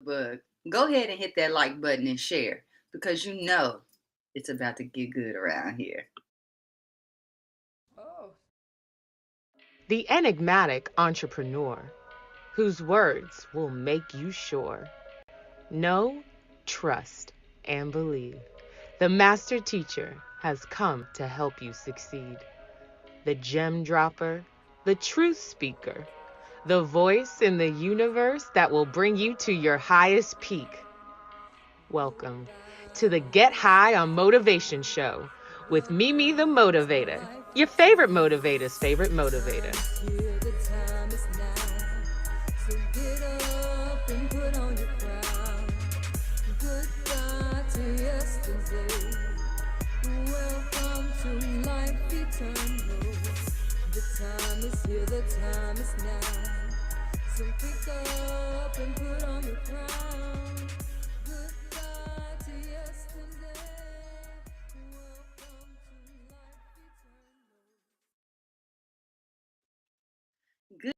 Bug, go ahead and hit that like button and share because you know it's about to get good around here. Oh, The enigmatic entrepreneur whose words will make you sure. Know, trust, and believe. The master teacher has come to help you succeed. The gem dropper, the truth speaker, the voice in the universe that will bring you to your highest peak. Welcome to the Get High on Motivation Show with Mimi the Motivator, your favorite motivator's favorite motivator. here the time is now. So get up and put on your crown. Goodbye to yesterday. Welcome to life eternal. The time is here, the time is now. So pick up and put on your crown. Goodbye to yesterday. Welcome to life eternal.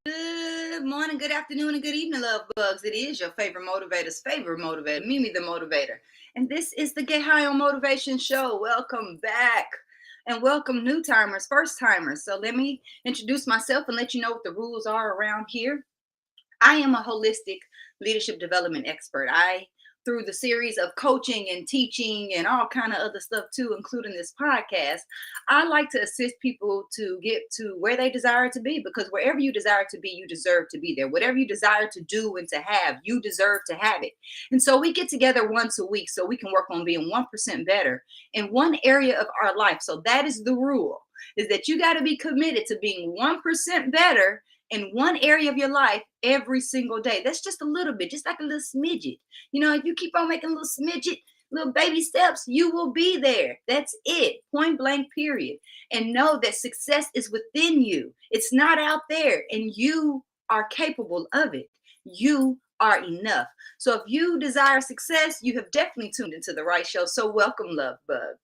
Good morning, good afternoon, and good evening, love bugs. It is your favorite motivator's favorite motivator, Mimi the Motivator. And this is the Get High on Motivation Show. Welcome back. And welcome new timers, first timers. So let me introduce myself and let you know what the rules are around here. I am a holistic leadership development expert. Through the series of coaching and teaching and all kind of other stuff too, including this podcast, I like to assist people to get to where they desire to be, because wherever you desire to be, you deserve to be there. Whatever you desire to do and to have, you deserve to have it. And so we get together once a week so we can work on being 1% better in one area of our life. So that is the rule, is that you got to be committed to being 1% better in one area of your life every single day. That's just a little bit, just like a little smidget. You know, if you keep on making little smidget, little baby steps, you will be there. That's it. Point blank, period. And know that success is within you. It's not out there, and you are capable of it. You are enough. So if you desire success, you have definitely tuned into the right show. So welcome, love bug.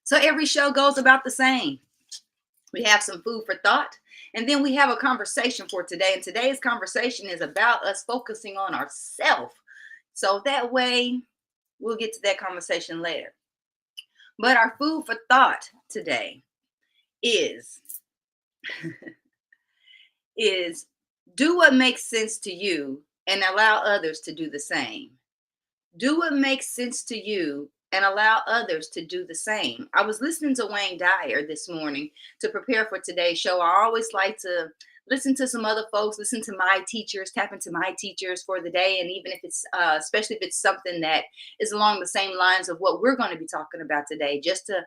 So every show goes about the same. We have some food for thought, and then we have a conversation for today. And today's conversation is about us focusing on ourselves. So that way, we'll get to that conversation later. But our food for thought today is is do what makes sense to you and allow others to do the same. Do what makes sense to you and allow others to do the same. I was listening to Wayne Dyer this morning to prepare for today's show. I always like to listen to some other folks, listen to my teachers, tap into my teachers for the day. And even if it's, especially if it's something that is along the same lines of what we're going to be talking about today, just to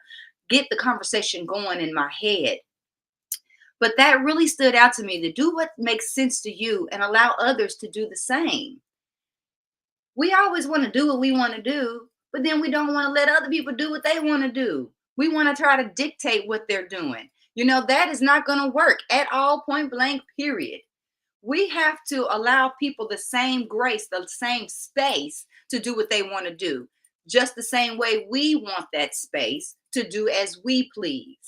get the conversation going in my head. But that really stood out to me, to do what makes sense to you and allow others to do the same. We always want to do what we want to do, but then we don't want to let other people do what they want to do. We want to try to dictate what they're doing. You know, that is not going to work at all, point blank, period. We have to allow people the same grace, the same space to do what they want to do, just the same way we want that space to do as we please.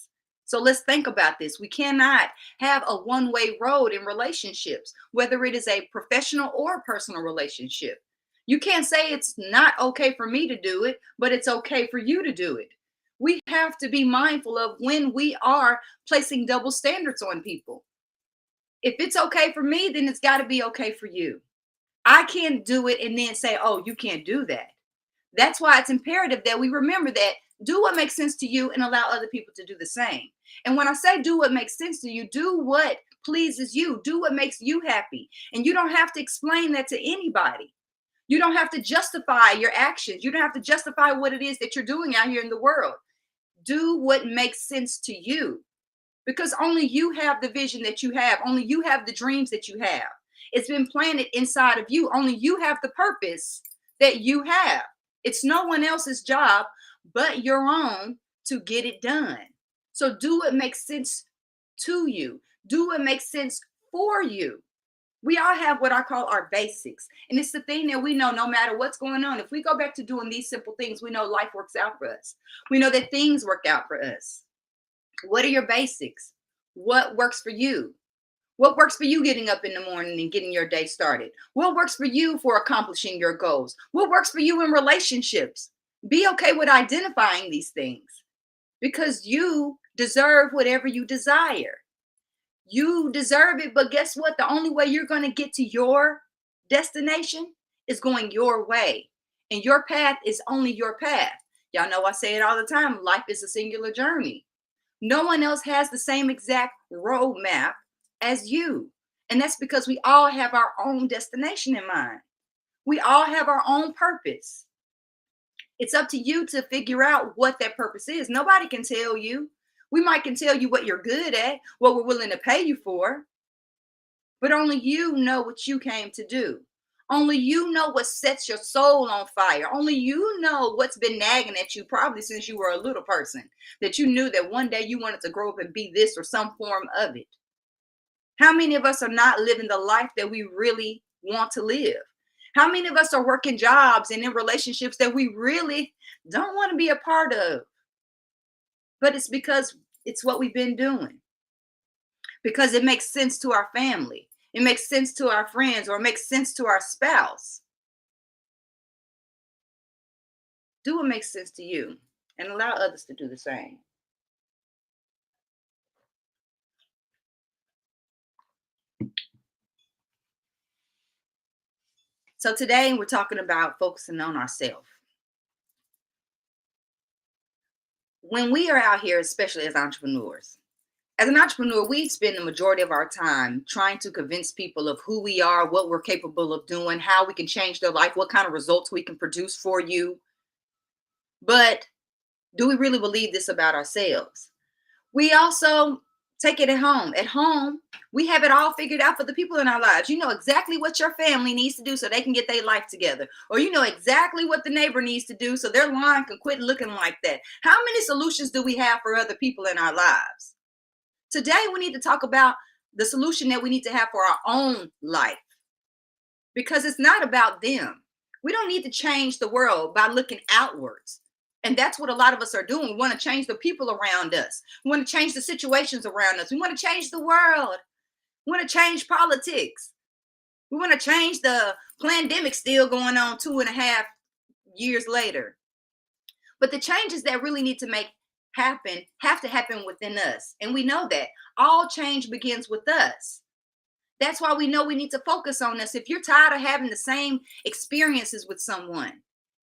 So let's think about this. We cannot have a one-way road in relationships, whether it is a professional or personal relationship. You can't say it's not okay for me to do it, but it's okay for you to do it. We have to be mindful of when we are placing double standards on people. If it's okay for me, then it's got to be okay for you. I can't do it and then say, oh, you can't do that. That's why it's imperative that we remember that do what makes sense to you and allow other people to do the same. And when I say do what makes sense to you, do what pleases you, do what makes you happy. And you don't have to explain that to anybody. You don't have to justify your actions. You don't have to justify what it is that you're doing out here in the world. Do what makes sense to you, because only you have the vision that you have. Only you have the dreams that you have. It's been planted inside of you. Only you have the purpose that you have. It's no one else's job but your own to get it done. So do what makes sense to you. Do what makes sense for you. We all have what I call our basics. And it's the thing that we know no matter what's going on. If we go back to doing these simple things, we know life works out for us. We know that things work out for us. What are your basics? What works for you? What works for you getting up in the morning and getting your day started? What works for you for accomplishing your goals? What works for you in relationships? Be okay with identifying these things because you deserve whatever you desire. You deserve it, but guess what? The only way you're going to get to your destination is going your way. And your path is only your path. Y'all know I say it all the time. Life is a singular journey. No one else has the same exact roadmap as you. And that's because we all have our own destination in mind. We all have our own purpose. It's up to you to figure out what that purpose is. Nobody can tell you. We might can tell you what you're good at, what we're willing to pay you for, but only you know what you came to do. Only you know what sets your soul on fire. Only you know what's been nagging at you probably since you were a little person, that you knew that one day you wanted to grow up and be this or some form of it. How many of us are not living the life that we really want to live? How many of us are working jobs and in relationships that we really don't want to be a part of? But it's because it's what we've been doing. Because it makes sense to our family. It makes sense to our friends, or it makes sense to our spouse. Do what makes sense to you and allow others to do the same. So today we're talking about focusing on ourselves. When we are out here, especially as entrepreneurs, as an entrepreneur, we spend the majority of our time trying to convince people of who we are, what we're capable of doing, how we can change their life, what kind of results we can produce for you. But do we really believe this about ourselves? We also take it at home. At home, we have it all figured out for the people in our lives. You know exactly what your family needs to do so they can get their life together. Or you know exactly what the neighbor needs to do so their lawn can quit looking like that. How many solutions do we have for other people in our lives? Today, we need to talk about the solution that we need to have for our own life, because it's not about them. We don't need to change the world by looking outwards. And that's what a lot of us are doing. We want to change the people around us. We want to change the situations around us. We want to change the world. We want to change politics. We want to change the pandemic still going on 2.5 years later. But the changes that really need to have to happen within us. And we know that all change begins with us. That's why we know we need to focus on us. If you're tired of having the same experiences with someone,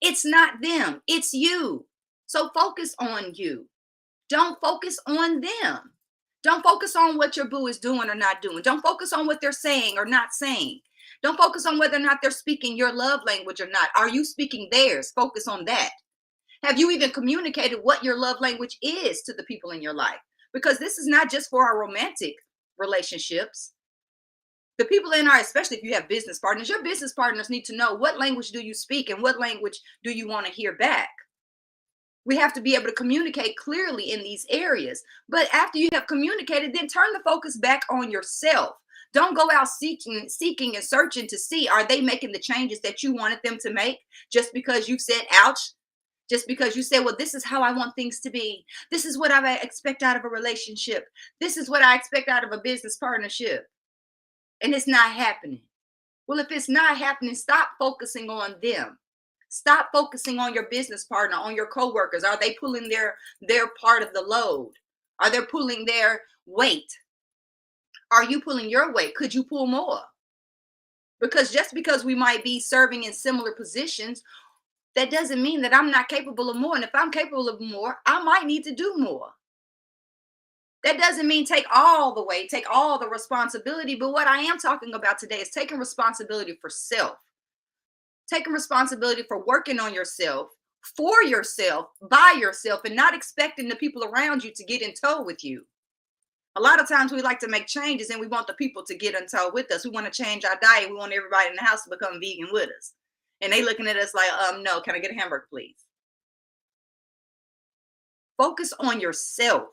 it's not them, it's you. So focus on you. Don't focus on them. Don't focus on what your boo is doing or not doing. Don't focus on what they're saying or not saying. Don't focus on whether or not they're speaking your love language or not. Are you speaking theirs? Focus on that. Have you even communicated what your love language is to the people in your life? Because this is not just for our romantic relationships. The people in our, especially if you have business partners, your business partners need to know what language do you speak and what language do you want to hear back. We have to be able to communicate clearly in these areas. But after you have communicated, then turn the focus back on yourself. Don't go out seeking and searching to see, are they making the changes that you wanted them to make just because you said, ouch? Just because you say, well, this is how I want things to be. This is what I expect out of a relationship. This is what I expect out of a business partnership. And it's not happening. Well, if it's not happening, stop focusing on them. Stop focusing on your business partner, on your coworkers. Are they pulling their part of the load? Are they pulling their weight? Are you pulling your weight? Could you pull more? Because just because we might be serving in similar positions, that doesn't mean that I'm not capable of more. And if I'm capable of more, I might need to do more. That doesn't mean take all the weight, take all the responsibility. But what I am talking about today is taking responsibility for self, taking responsibility for working on yourself, for yourself, by yourself, and not expecting the people around you to get in tow with you. A lot of times we like to make changes and we want the people to get in tow with us. We want to change our diet. We want everybody in the house to become vegan with us. And they looking at us like, no, can I get a hamburger, please? Focus on yourself.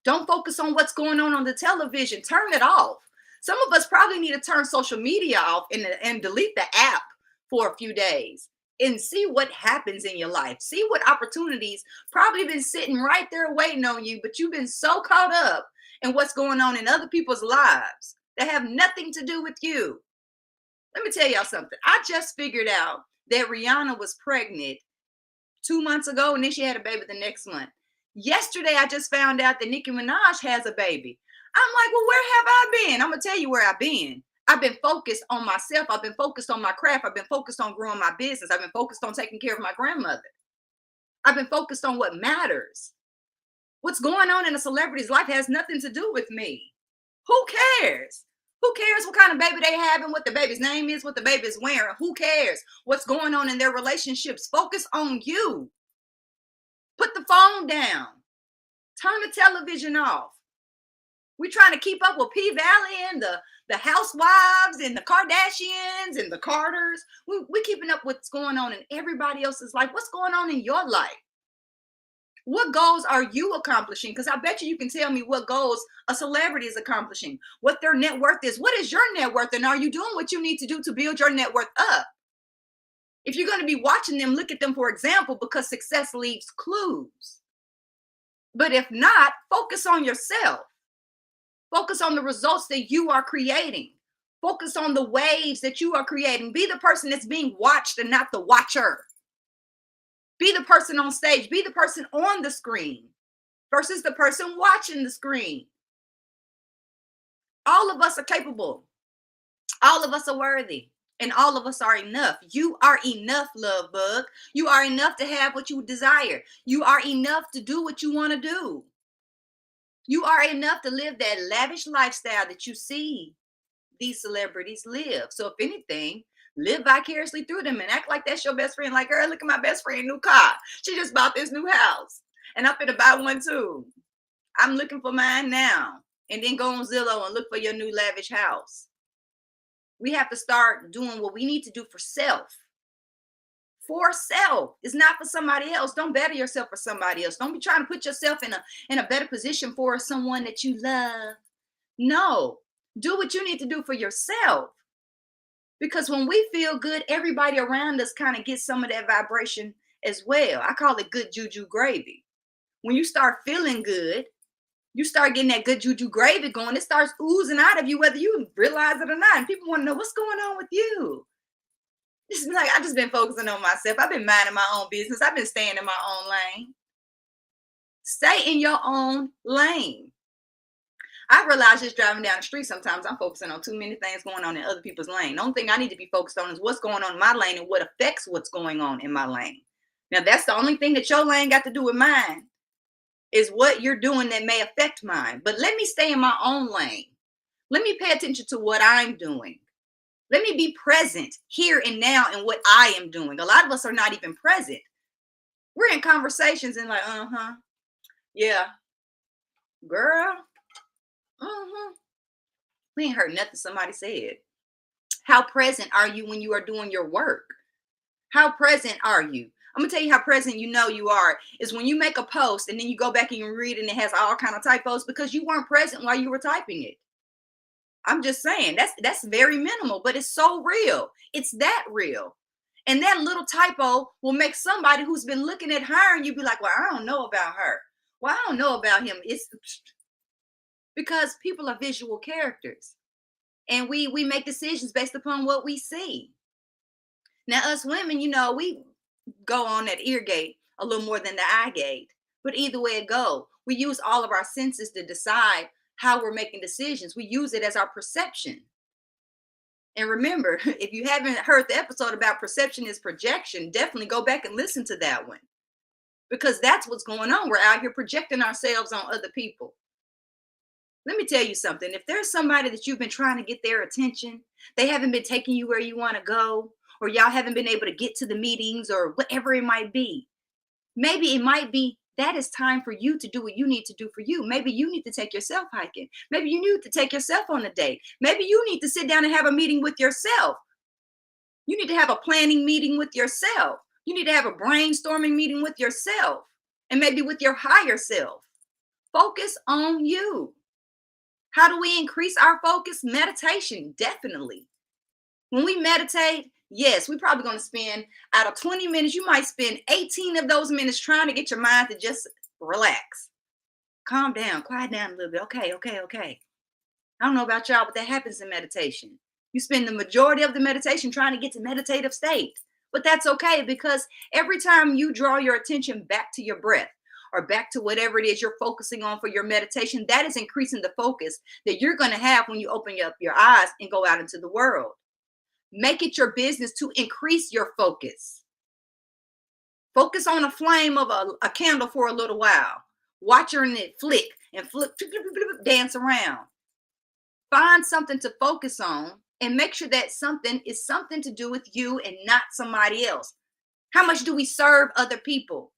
Don't focus on what's going on the television. Turn it off. Some of us probably need to turn social media off and delete the app for a few days and see what happens in your life. See what opportunities probably been sitting right there waiting on you, but you've been so caught up in what's going on in other people's lives that have nothing to do with you. Let me tell y'all something. I just figured out that Rihanna was pregnant 2 months ago, and then she had a baby the next month. Yesterday, I just found out that Nicki Minaj has a baby. I'm like, well, where have I been? I'm going to tell you where I've been. I've been focused on myself. I've been focused on my craft. I've been focused on growing my business. I've been focused on taking care of my grandmother. I've been focused on what matters. What's going on in a celebrity's life has nothing to do with me. Who cares? Who cares what kind of baby they have and what the baby's name is, what the baby is wearing? Who cares what's going on in their relationships? Focus on you. Put the phone down. Turn the television off. We're trying to keep up with P-Valley and the housewives and the Kardashians and the Carters. We're keeping up with what's going on in everybody else's life. What's going on in your life? What goals are you accomplishing? Because I bet you can tell me what goals a celebrity is accomplishing, what their net worth is. What is your net worth? And are you doing what you need to do to build your net worth up? If you're going to be watching them, look at them for example, because success leaves clues. But if not, focus on yourself. Focus on the results that you are creating. Focus on the waves that you are creating. Be the person that's being watched and not the watcher. Be the person on stage. Be the person on the screen versus the person watching the screen. All of us are capable. All of us are worthy. And all of us are enough. You are enough, love bug. You are enough to have what you desire. You are enough to do what you want to do. You are enough to live that lavish lifestyle that you see these celebrities live. So if anything, live vicariously through them and act like that's your best friend. Like, girl, look at my best friend new car. She just bought this new house. And I'm finna buy one too. I'm looking for mine now. And then go on Zillow and look for your new lavish house. We have to start doing what we need to do for self. For self. It's not for somebody else. Don't better yourself for somebody else. Don't be trying to put yourself in a better position for someone that you love. No. Do what you need to do for yourself. Because when we feel good, everybody around us kind of gets some of that vibration as well. I call it good juju gravy. When you start feeling good, you start getting that good juju gravy going. It starts oozing out of you, whether you realize it or not. And people want to know what's going on with you. It's like, I just been focusing on myself. I've been minding my own business. I've been staying in my own lane. Stay in your own lane. I realize just driving down the street, sometimes I'm focusing on too many things going on in other people's lane. The only thing I need to be focused on is what's going on in my lane and what affects what's going on in my lane. Now, that's the only thing that your lane got to do with mine, is what you're doing that may affect mine. But let me stay in my own lane. Let me pay attention to what I'm doing. Let me be present here and now in what I am doing. A lot of us are not even present. We're in conversations and like, yeah, girl, we ain't heard nothing somebody said. How present are you when you are doing your work? How present are you? I'm gonna tell you how present you know you are is when you make a post and then you go back and you read and it has all kind of typos because you weren't present while you were typing it. I'm just saying that's very minimal, but it's so real. It's that real. And that little typo will make somebody who's been looking at her and you be like, well, I don't know about her. Well, I don't know about him. It's because people are visual characters. And we make decisions based upon what we see. Now, us women, we go on that ear gate a little more than the eye gate. But either way it go, we use all of our senses to decide how we're making decisions. We use it as our perception. And remember, if you haven't heard the episode about perception is projection, definitely go back and listen to that one. Because that's what's going on. We're out here projecting ourselves on other people. Let me tell you something. If there's somebody that you've been trying to get their attention, they haven't been taking you where you want to go, or y'all haven't been able to get to the meetings or whatever it might be, maybe it might be that it's time for you to do what you need to do for you. Maybe you need to take yourself hiking. Maybe you need to take yourself on a date. Maybe you need to sit down and have a meeting with yourself. You need to have a planning meeting with yourself. You need to have a brainstorming meeting with yourself and maybe with your higher self. Focus on you. How do we increase our focus? Meditation, definitely. When we meditate, yes, we're probably going to spend out of 20 minutes, you might spend 18 of those minutes trying to get your mind to just relax. Calm down, quiet down a little bit. Okay. I don't know about y'all, but that happens in meditation. You spend the majority of the meditation trying to get to meditative state. But that's okay, because every time you draw your attention back to your breath or back to whatever it is you're focusing on for your meditation, that is increasing the focus that you're going to have when you open up your eyes and go out into the world. Make it your business to increase your focus. Focus on a flame of a candle for a little while. Watch her in it flick and flip, dance around. Find something to focus on and make sure that something is something to do with you and not somebody else. How much do we serve other people?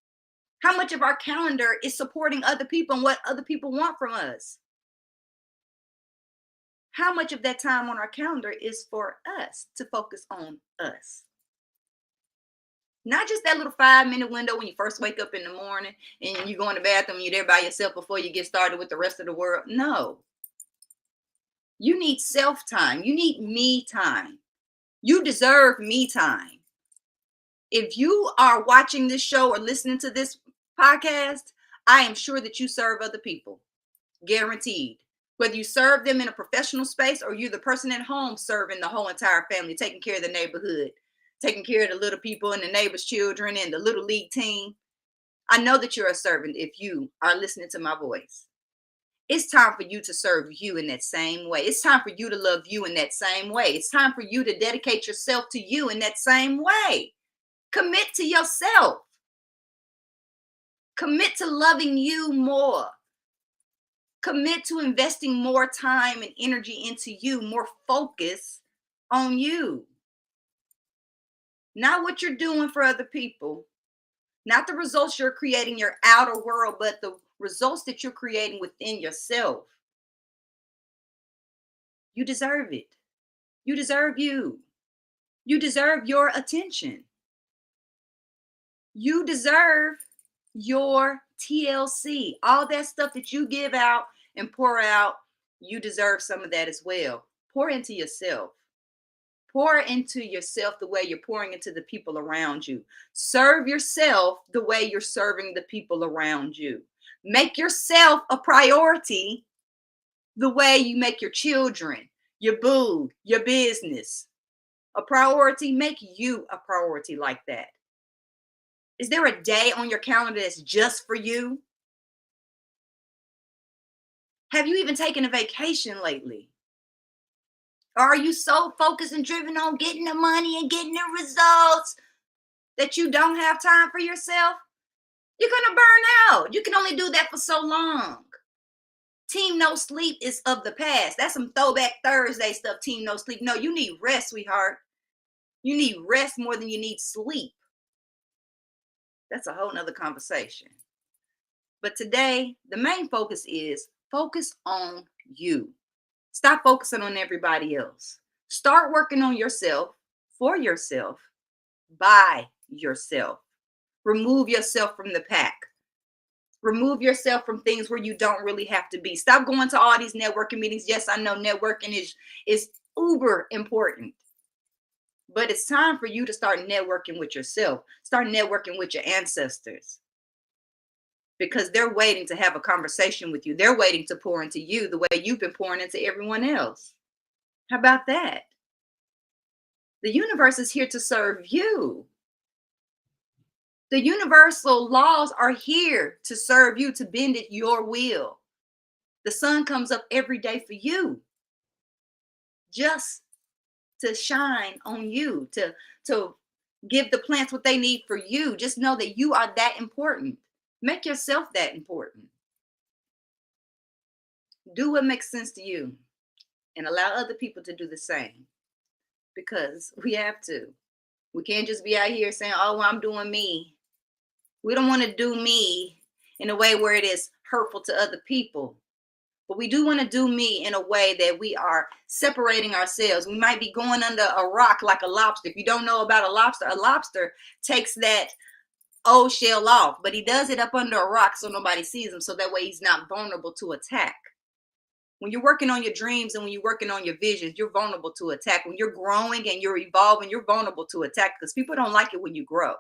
How much of our calendar is supporting other people and what other people want from us? How much of that time on our calendar is for us to focus on us? Not just that little 5-minute window when you first wake up in the morning and you go in the bathroom, you're there by yourself before you get started with the rest of the world. No. You need self-time. You need me time. You deserve me time. If you are watching this show or listening to this podcast, I am sure that you serve other people. Guaranteed. Whether you serve them in a professional space or you're the person at home serving the whole entire family, taking care of the neighborhood, taking care of the little people and the neighbors' children and the little league team. I know that you're a servant if you are listening to my voice. It's time for you to serve you in that same way. It's time for you to love you in that same way. It's time for you to dedicate yourself to you in that same way. Commit to yourself. Commit to loving you more. Commit to investing more time and energy into you, more focus on you. Not what you're doing for other people, not the results you're creating in your outer world, but the results that you're creating within yourself. You deserve it. You deserve you. You deserve your attention. You deserve your TLC. All that stuff that you give out and pour out, you deserve some of that as well. Pour into yourself. Pour into yourself the way you're pouring into the people around you. Serve yourself the way you're serving the people around you. Make yourself a priority the way you make your children, your boo, your business a priority. Make you a priority like that. Is there a day on your calendar that's just for you? Have you even taken a vacation lately? Or are you so focused and driven on getting the money and getting the results that you don't have time for yourself? You're going to burn out. You can only do that for so long. Team No Sleep is of the past. That's some throwback Thursday stuff, Team No Sleep. No, you need rest, sweetheart. You need rest more than you need sleep. That's a whole nother conversation. But today, the main focus is focus on you. Stop focusing on everybody else. Start working on yourself, for yourself, by yourself. Remove yourself from the pack. Remove yourself from things where you don't really have to be. Stop going to all these networking meetings. Yes, I know networking is uber important. But it's time for you to start networking with yourself. Start networking with your ancestors. Because they're waiting to have a conversation with you. They're waiting to pour into you the way you've been pouring into everyone else. How about that? The universe is here to serve you. The universal laws are here to serve you, to bend it your will. The sun comes up every day for you. Just to shine on you, to give the plants what they need for you. Just know that you are that important. Make yourself that important. Do what makes sense to you and allow other people to do the same, because we have to. We can't just be out here saying, oh, well, I'm doing me. We don't want to do me in a way where it is hurtful to other people. But we do want to do me in a way that we are separating ourselves. We might be going under a rock like a lobster. If you don't know about a lobster takes that old shell off, but he does it up under a rock so nobody sees him, so that way he's not vulnerable to attack. When you're working on your dreams and when you're working on your visions, you're vulnerable to attack. When you're growing and you're evolving, you're vulnerable to attack, because people don't like it when you grow.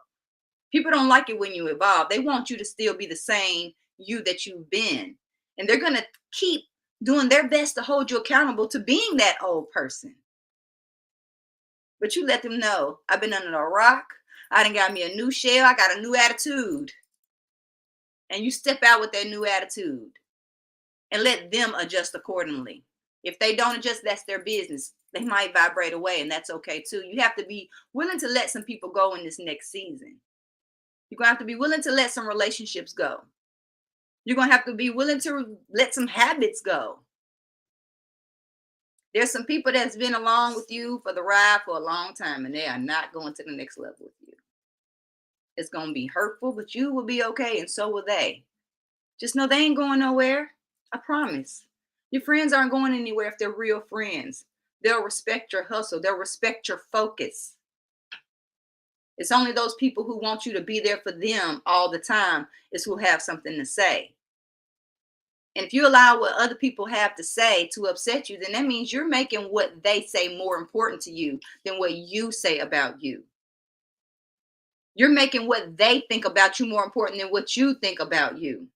People don't like it when you evolve. They want you to still be the same you that you've been. And they're going to keep doing their best to hold you accountable to being that old person. But you let them know, I've been under a rock. I done got me a new shell. I got a new attitude. And you step out with that new attitude and let them adjust accordingly. If they don't adjust, that's their business. They might vibrate away, and that's okay too. You have to be willing to let some people go in this next season. You're going to have to be willing to let some relationships go. You're going to have to be willing to let some habits go. There's some people that's been along with you for the ride for a long time, and they are not going to the next level with you. It's going to be hurtful, but you will be okay, and so will they. Just know they ain't going nowhere. I promise. Your friends aren't going anywhere if they're real friends. They'll respect your hustle. They'll respect your focus. It's only those people who want you to be there for them all the time is who have something to say. And if you allow what other people have to say to upset you, then that means you're making what they say more important to you than what you say about you. You're making what they think about you more important than what you think about you.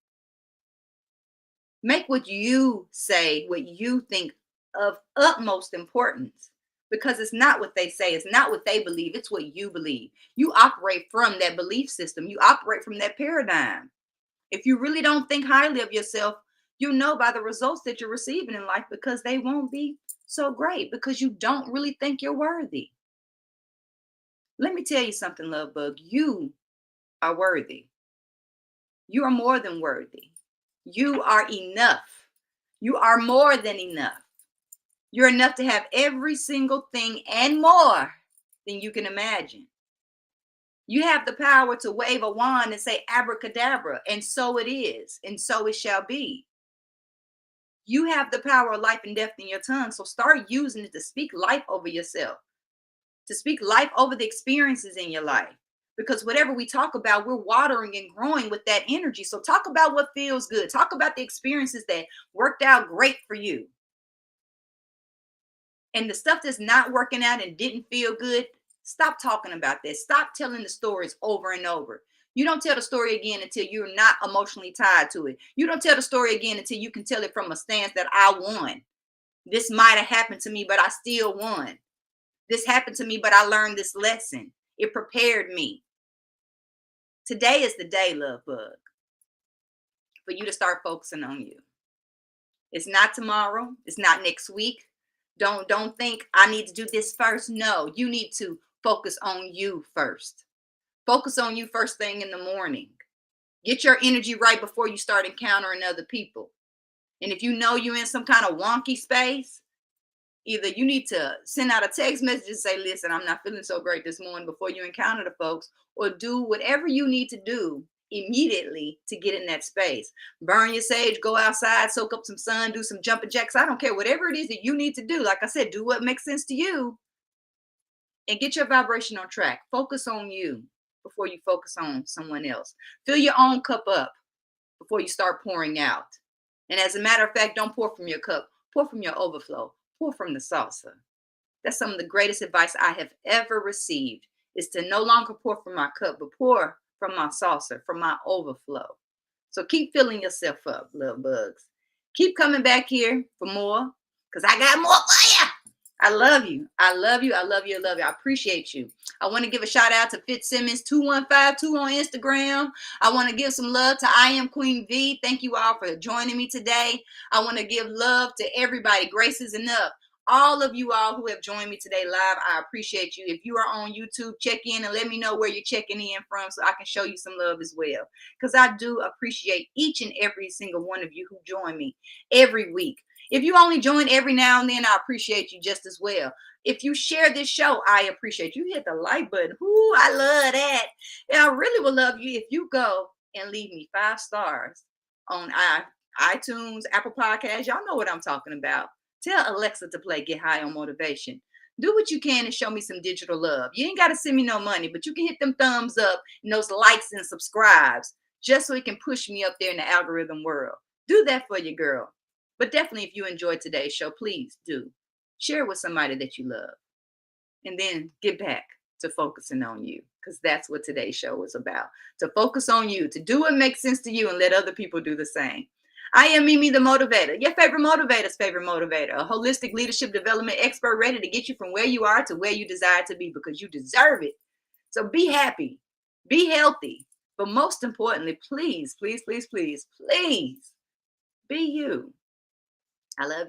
Make what you say, what you think, of utmost importance, because it's not what they say, it's not what they believe, it's what you believe. You operate from that belief system, you operate from that paradigm. If you really don't think highly of yourself, you'll know by the results that you're receiving in life, because they won't be so great, because you don't really think you're worthy. Let me tell you something, love bug. You are worthy. You are more than worthy. You are enough. You are more than enough. You're enough to have every single thing and more than you can imagine. You have the power to wave a wand and say abracadabra, and so it is, and so it shall be. You have the power of life and death in your tongue, so start using it to speak life over yourself, to speak life over the experiences in your life. Because whatever we talk about, we're watering and growing with that energy. So talk about what feels good. Talk about the experiences that worked out great for you. And the stuff that's not working out and didn't feel good, stop talking about that. Stop telling the stories over and over. You don't tell the story again until you're not emotionally tied to it. You don't tell the story again until you can tell it from a stance that I won. This might have happened to me, but I still won. This happened to me, but I learned this lesson. It prepared me. Today is the day, love bug, for you to start focusing on you. It's not tomorrow. It's not next week. Don't think I need to do this first. No, you need to focus on you first. Focus on you first thing in the morning. Get your energy right before you start encountering other people. And if you know you're in some kind of wonky space, either you need to send out a text message and say, listen, I'm not feeling so great this morning, before you encounter the folks, or do whatever you need to do immediately to get in that space. Burn your sage, go outside, soak up some sun, do some jumping jacks. I don't care, whatever it is that you need to do. Like I said, do what makes sense to you and get your vibration on track. Focus on you before you focus on someone else. Fill your own cup up before you start pouring out. And as a matter of fact, don't pour from your cup, pour from your overflow, pour from the saucer. That's some of the greatest advice I have ever received, is to no longer pour from my cup, but pour from my saucer, from my overflow. So keep filling yourself up, love bugs. Keep coming back here for more, because I got more for you. I love you. I love you. I love you. I love you. I appreciate you. I want to give a shout out to Fitzsimmons 2152 on Instagram. I want to give some love to I Am Queen V. Thank you all for joining me today. I want to give love to everybody. Grace is enough. All of you all who have joined me today live, I appreciate you. If you are on YouTube, check in and let me know where you're checking in from so I can show you some love as well. Because I do appreciate each and every single one of you who join me every week. If you only join every now and then, I appreciate you just as well. If you share this show, I appreciate you. Hit the like button. Ooh, I love that. And I really would love you if you go and leave me 5 stars on iTunes, Apple Podcasts. Y'all know what I'm talking about. Tell Alexa to play Get High on Motivation. Do what you can and show me some digital love. You ain't got to send me no money, but you can hit them thumbs up and those likes and subscribes just so it can push me up there in the algorithm world. Do that for your girl. But definitely, if you enjoyed today's show, please do share with somebody that you love. And then get back to focusing on you, because that's what today's show was about. To focus on you, to do what makes sense to you and let other people do the same. I am Mimi the Motivator, your favorite motivator's favorite motivator, a holistic leadership development expert ready to get you from where you are to where you desire to be because you deserve it. So be happy, be healthy, but most importantly, please, please, please, please, please be you. I love you.